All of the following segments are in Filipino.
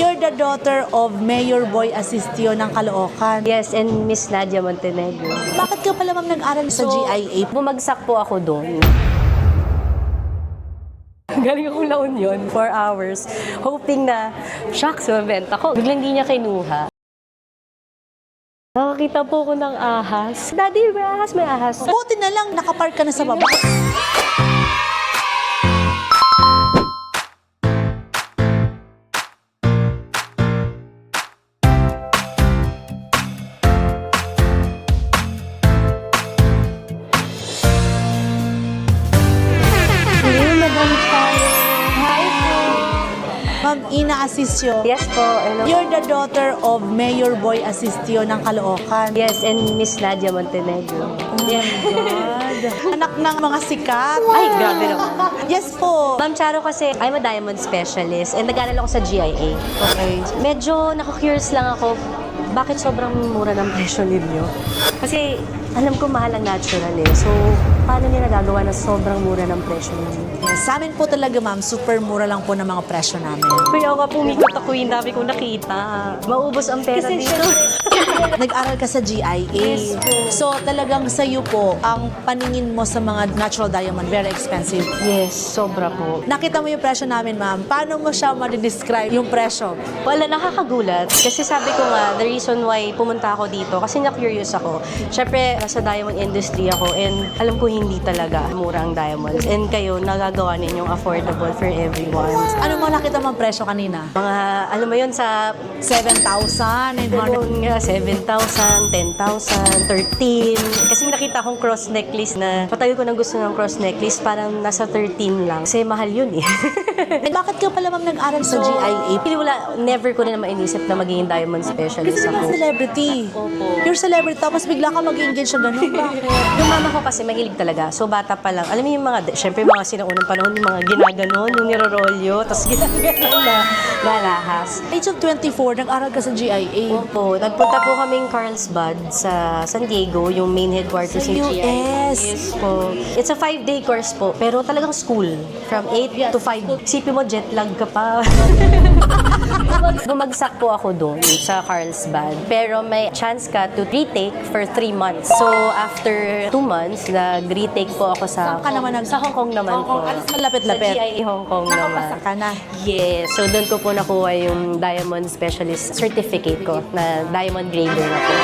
You're the daughter of Mayor Boy Asistio ng Caloocan. Yes, and Miss Nadia Montenegro. Bakit ka pala ma'am nag-aral sa GIA? Bumagsak po ako doon. Galing ako La Union, 4 hours, hoping na, shucks, mabenta ko. Biglang hindi niya kinuha. Nakakita po ko ng ahas. Daddy, may ahas, may ahas. Buti na lang, nakapark ka na sa baba. Hello, Madam Charo. Hi po. Ma'am Ina Asistio. Yes po. Hello. You're the daughter of Mayor Boy Asistio ng Caloocan. Yes, and Miss Nadia Montenegro. Oh my God. Anak ng mga sikat. Ay, grabe naman. Yes po. Ma'am Charo kasi, I'm a diamond specialist and nag-aaral ako sa GIA. Okay. Medyo naku-curious lang ako, bakit sobrang mura ng presyo ninyo? Kasi alam ko mahal ang natural eh. So, paano niya nagagawa na sobrang mura ng presyo ninyo? Yes, sa amin po talaga ma'am, super mura lang po ng mga presyo namin. Kaya nga pumikot ako, yung dami kong nakita. Maubos ang pera Kasi dito. Nag-aral ka sa GIA. Yes po. So talagang sa'yo po, ang paningin mo sa mga natural diamond, very expensive. Yes, sobra po. Nakita mo yung presyo namin ma'am. Paano mo siya ma-describe yung presyo? Wala, nakakagulat. Kasi sabi ko nga, the reason why pumunta ako dito, kasi na-curious ako. Siyempre, nasa diamond industry ako and alam ko hindi talaga mura ang diamonds. And kayo, nagagawa ninyong affordable for everyone. Ano mo nakita mo ang presyo kanina? Mga, alam mo yun, sa 7,000, 900. Ganun nga, 7,000, 10,000, 13. Kasi may nakita akong cross necklace na patagal ko nang gusto ng cross necklace, parang nasa 13 lang. Kasi mahal yun eh. Bakit ka pala ma'am nag-aral sa GIA? Hindi, wala, never ko na mainisip na magiging diamond specialist Kasi diba ako. celebrity? Opo. You're celebrity, tapos bigla ka mag-engage sa ganun. Bakit? Yung mama ko kasi mahilig talaga. So bata pa lang. Alam mo yung mga, syempre mga sinaunang panahon, yung mga ginaganon, yung nirorolyo, tapos ginaganon na lalahas. Age of 24, nag-aral ka sa GIA. Opo, nagpunta po kaming Carlsbad sa San Diego, yung main headquarters Sa ng GIA. US. Yes po. It's a 5-day course po, pero talagang school. From 8 to 5. Isipin mo, jet lag ka pa. Bumagsak po ako doon sa Carlsbad. Pero may chance ka to retake for 3 months. So, after 2 months, nag-retake po ako sa... Saan ka naman Sa Hong Kong naman po. Alas malapit-lapit. Sa GIA Hong Kong naman. Nakapasa ka na. Yes. So, doon ko po nakuha yung Diamond Specialist Certificate ko na Diamond Grader na po.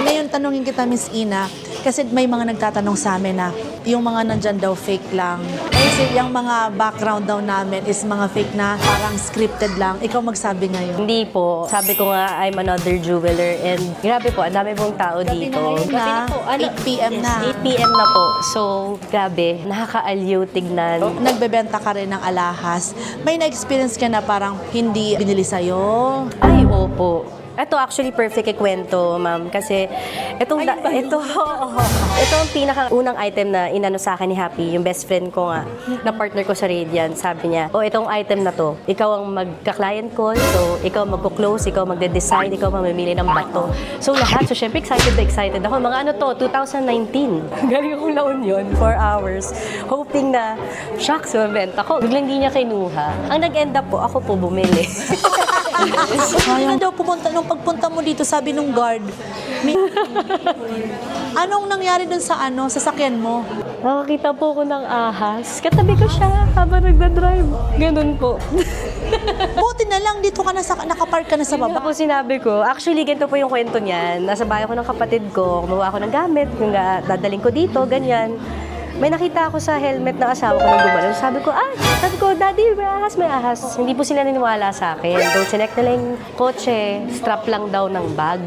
Ngayon, tanungin kita, Miss Ina, kasi may mga nagtatanong sa amin na yung mga nandyan daw fake lang. Kasi yung mga background daw namin is mga fake na parang scripted lang. Ikaw magsabi ngayon. Hindi po. Sabi ko nga, I'm another jeweler and grabe po, ang dami pong tao dito. Gabi na, 8 p.m. na. 8 p.m. na po. So, grabe, nakakaaliw tignan. Nagbebenta ka rin ng alahas. May na-experience ka na parang hindi binili sa'yo? Ay, opo. Ito actually perfect ikwento, ma'am. Kasi ito ang pinaka-unang item na inano sa akin ni Happy, yung best friend ko nga, na partner ko sa Radiant. Sabi niya, itong item na to, ikaw ang magka-client call, so ikaw magko-close, ikaw magde-design, ikaw mamimili ng bato. So lahat, so syempre excited ako. Mga ano to, 2019. Galing ako La Union, 4 hours, hoping na, shucks, mabenta ko. Biglang hindi niya kinuha. Ang nag-end up po, ako po bumili. Sayang daw pumunta, nung pagpunta mo dito, sabi nung guard, anong nangyari dun sa sasakyan mo? Nakakita po ko ng ahas. Katabi ko siya habang nagdadrive. Ganun po. Buti na lang, dito ka na nakapark ka na sa Baba baba. po sinabi ko, actually, ganito po yung kwento niyan. Nasa bahay ko ng kapatid ko, kumuha ako ng gamit, yung dadaling ko dito, ganyan. May nakita ako sa helmet ng asawa ko nung gumalaw. Sabi ko, Daddy, may ahas, may ahas. Hindi po sila niniwala sa akin. So, sinek nila yung kotse, strap lang daw ng bag.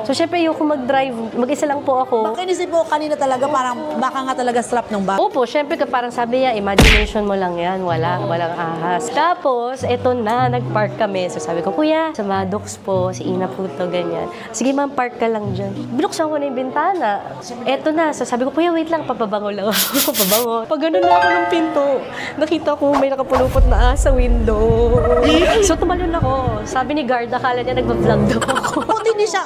So, syempre, yung mag-drive, mag-isa lang po ako. Baka inisip mo kanina talaga, parang baka nga talaga strap ng bag. Opo, syempre parang sabi niya, imagination mo lang yan, walang ahas. Tapos, eto na, nag-park kami. So sabi ko, Kuya, sa Maddox po, si Ina po to, ganyan. Sige ma'am, park ka lang dyan. Binuksan ko na yung bintana. Eto na, so sabi ko, Kuya, wait lang, papabango lang ako. Pabango. Pag ganun na ako ng pinto, nakita ko may nakapulupot na ahas sa window. So tumalon ako. Sabi ni guard, akala niya nagpa-vlog daw ako. Hindi siya.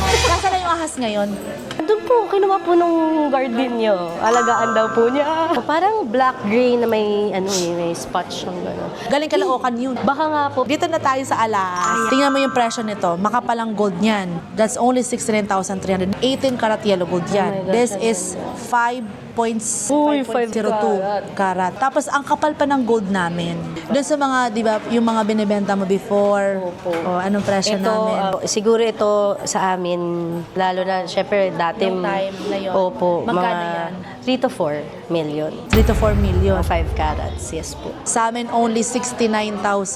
Nasaan na yung ahas ngayon? Doon po, kinuha po nung guardian niyo. Alagaan daw po niya. Parang black-gray na may, may spot siyang gano'n. Galing Caloocan yun. Baka nga po. Dito na tayo sa alas. Tingnan mo yung presyo nito. Makapalang gold niyan. That's only 69,300. 18 karat yellow gold yan. Oh my gosh, This ang is 5.02 karat. Tapos ang kapal pa ng gold namin. Doon sa mga, di ba, yung mga binibenta mo before. Opo. O, anong presyo namin? Siguro ito sa amin, lalo na, syempre, dati, Yung time na yun. Opo, Magkano mga yan? 3 to 4 million. 3 to 4 million. Mga 5 carats, yes po. Sa amin, only 69,300.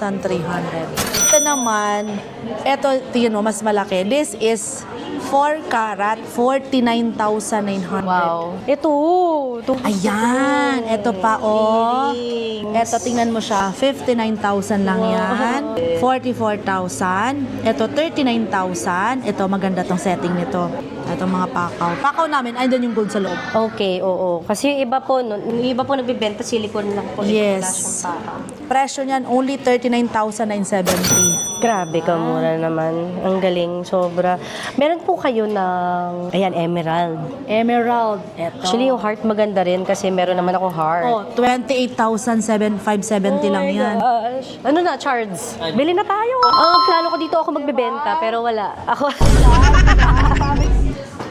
Ito naman, ito, tingnan mo, mas malaki. This is 4 karat, 49,900. Wow. Ito. Ayan, ito pa, oh. Readings. Ito, tingnan mo siya, 59,000 lang yan. 44,000. Ito, 39,000. Ito, maganda tong setting nito. Ito, mga pakaw. Pakaw namin, andun yung gold sa loob. Okay, oo. Kasi yung iba po, yung iba po nagbibenta, silicone lang po. Yes. Wala siyang paka. Presyo niyan, only 39,970. Grabe ka, mura naman. Ang galing, sobra. Meron po kayo ng, ayan, emerald. Emerald. Ito. Actually, yung heart maganda rin kasi meron naman akong heart. Oh, 28,570 lang yan. Gosh. Ano na, Charles? Bili na tayo. Ang plano ko dito ako magbebenta, pero wala. Ako.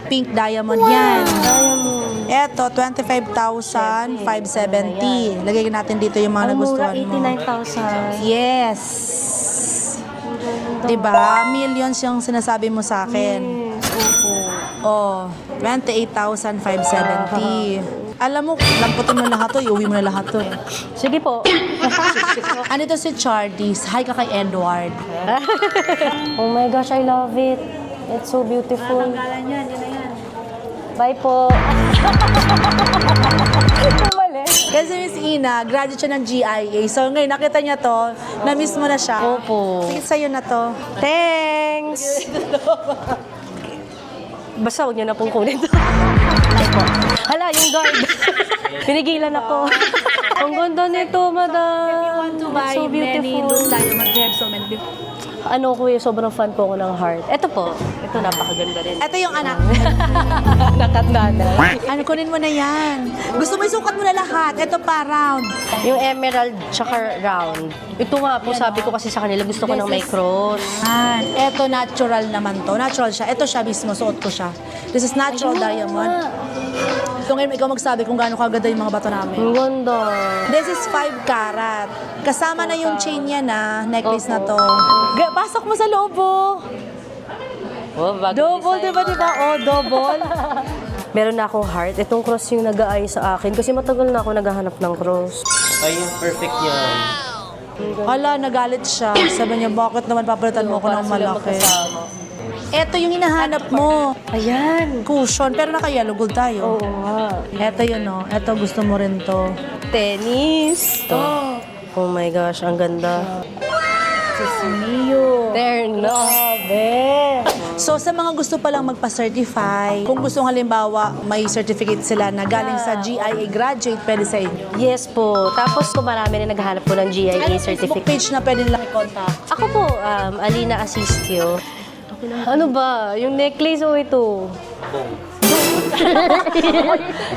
Pink diamond yan. Diamond. Eto, 25,570. Lagay natin dito yung mga Ang mura, nagustuhan mo. 89,000. Yes. Diba? Millions yung sinasabi mo sa akin. Oh, 28,570. Alam mo, lamputin mo lahat to, iuwi mo na lahat to. Sige po. Ano to si Chardies? Hi ka kay Edward. Oh my gosh, I love it. It's so beautiful. Yan, yun na yan. Bye po. Mali. Kasi Miss Ina, graduate siya ng GIA. So ngayon, nakita niya to, na-miss mo na siya. Opo. Sige, sa'yo na to. Thanks! Basta huwag niyo na pong kunin to. Hala, yung guard. Pinigilan ako. Ang ganda nito, madam. To It's buy so many beautiful. loose diamond, we have so many. Ano ko yung sobrang fan po ako ng heart. Ito po. Ito napakaganda rin. Ito yung anak. Nakatnana. Ano, kunin mo na yan. Gusto mo isukat mo na lahat. Ito pa, round. Yung emerald tsaka round. Ito nga po, sabi ko kasi sa kanila, gusto ko ng may cross. Ito natural naman to. Natural siya. Ito siya mismo, suot ko siya. This is natural diamond. So ngayon, ikaw magsabi kung gaano kaganda yung mga bato namin. Ang ganda. This is 5 karat. Kasama na yung chain niya na necklace na to. Pasok mo sa loob, oh. Oh, Double, diba? Oh, double. Meron na akong heart. Itong cross yung nag-aay sa akin kasi matagal na ako naghahanap ng cross. Ay, yung perfect yan. Hala, nagalit siya. Sabi niya, bakit naman papalitan mo ako ng malaki? Ito yung hinahanap mo. Ayan. Cushion, pero naka-yellow gold tayo. Oo nga. Ito yun, oh. Ito, gusto mo rin to. Tennis. Oh my gosh, ang ganda. Mio. There no. So, sa mga gusto palang magpa-certify, kung gusto halimbawa, may certificate sila na galing sa GIA graduate, pwede sa inyo. Yes po. Tapos po marami na naghahanap po ng GIA Facebook certificate. page na pwede nilang i-contact. Ako po, Alina Asistio. Ano ba? Yung necklace o ito?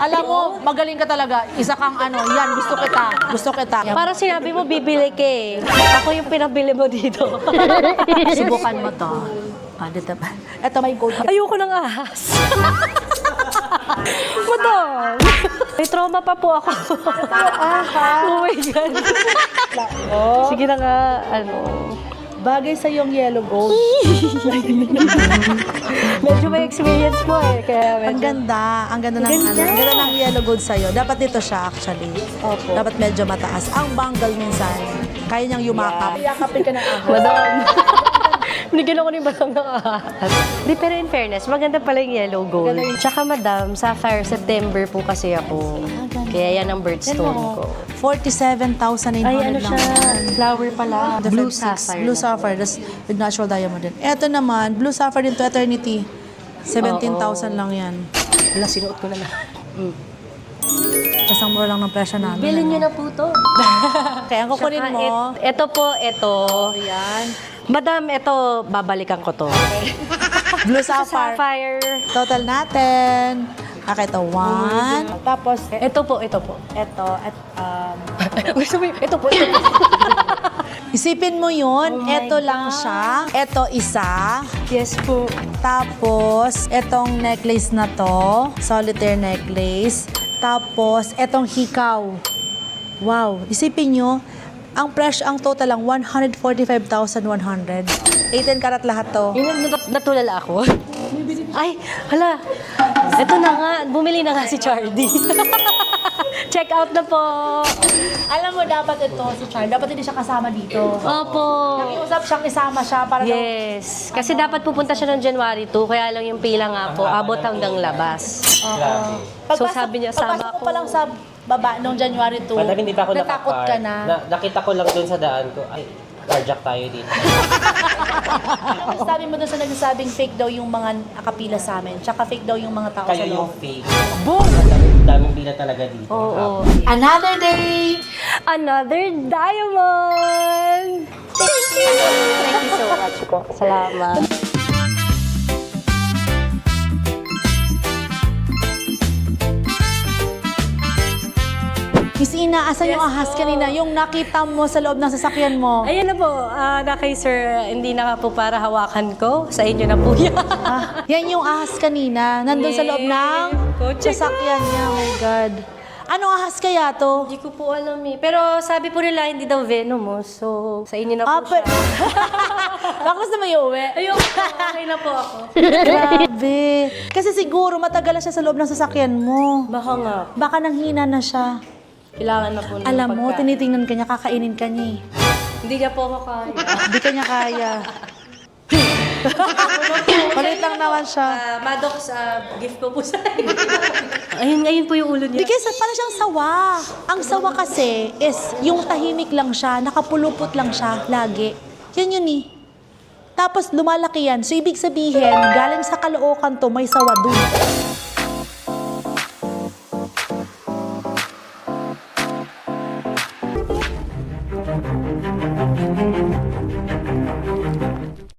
Alam mo, magaling ka talaga. Isa kang ano, yan, gusto kita. Gusto kita. Parang sinabi mo, bibili ka eh. Ako yung pinabili mo dito. Subukan mo to. Dito pa. Ito may gold. Ayoko ng ahas. Madam. May trauma pa po ako. Oh my God. Sige na nga, Bagay sa yung yellow gold. medyo may experience po eh. Kaya Ang medyo... ganda. Ang ganda ng ano. Ang ganda ng yellow gold sa'yo. Dapat dito siya actually. Opo. Dapat medyo mataas. Ang bangal minsan, kaya niyang yumakap. Yakapin ka ng ahas. Madam. Binigyan ako ni Madam ng ahas. Di, pero in fairness, maganda pala yung yellow gold. Tsaka Madam, Sapphire September po kasi ako. Kaya yan ang birthstone ko. 47,900 Ay, ano lang. siya? Flower pala. The Blue 5-6. sapphire. Blue sapphire. Das, with natural diamond din. Ito naman, blue sapphire din to eternity. 17,000 lang yan. Wala, sinuot ko na lang. ang mura lang ng presyo namin. Bilhin nyo na po to. Kaya ang kukunin Tsaka mo. Ito po, ito. Ayan. Madam, ito, babalikan ko to. Blue Sapphire. Sapphire. Total natin. Okay, ito. 1. Tapos, Ito po, ito po. ito. At, Gusto mo ito po, ito po. isipin mo yun. Oh my Ito lang God. siya. Ito isa. Yes po. Tapos, etong necklace na to. Solitaire necklace. Tapos, etong hikaw. Wow. Isipin nyo, ang presyo, ang total lang, 145,100. 18 karat lahat to. Yun, natulala ako. Ay, hala. Ito na nga. Bumili na nga si Chardy. Check out na po. Alam mo, dapat ito, si Char, dapat hindi siya kasama dito. Opo. Nakiusap siyang isama siya para daw. Yes. Kasi dapat pupunta siya ng January 2, kaya lang yung pila nga po, abot hanggang labas. Grabe. So, sabi niya, sama pagpasok ako. ko pa lang sa baba noong January 2. Madam, hindi pa ako natakot nakapark. ka na. Nakita ko lang dun sa daan ko, ay, carjack tayo dito. Sabi mo doon sa nagsasabing fake daw yung mga nakapila sa amin. Tsaka fake daw yung mga tao sa Kayo yung loob. fake. Boom! Daming bila talaga dito. Oo. Another day! Another diamond! Thank you! Thank you so much po. Salamat. Miss Ina, asan yung ahas kanina? Yung nakita mo sa loob ng sasakyan mo. Ayun na po, na kay sir, hindi na nga po para hawakan ko. Sa inyo na po yan. Yan yung ahas kanina. Nandun sa loob ng Kotse ko. sasakyan niya. Oh my God. Anong ahas kaya to? Hindi ko po alam eh. Pero sabi po nila, hindi daw venom so sa inyo na po siya. Bakit na may uwi? Ayun, okay na po ako. Grabe. Kasi siguro matagal na siya sa loob ng sasakyan mo. Baka nga. Baka nanghina na siya. Kailangan na po ng Alam mo, pagkain. tinitingnan ka niya, kakainin ka niya eh. Hindi niya po ako kaya. Hindi ka niya kaya. Palit lang naman siya. Maddox, gift ko po sa inyo. Ayun po yung ulo niya. Because parang siyang sawa. Ang sawa kasi is yung tahimik lang siya, nakapulupot lang siya lagi. Yan yun eh. Tapos lumalaki yan. So ibig sabihin, galing sa Caloocan to, may sawa dun.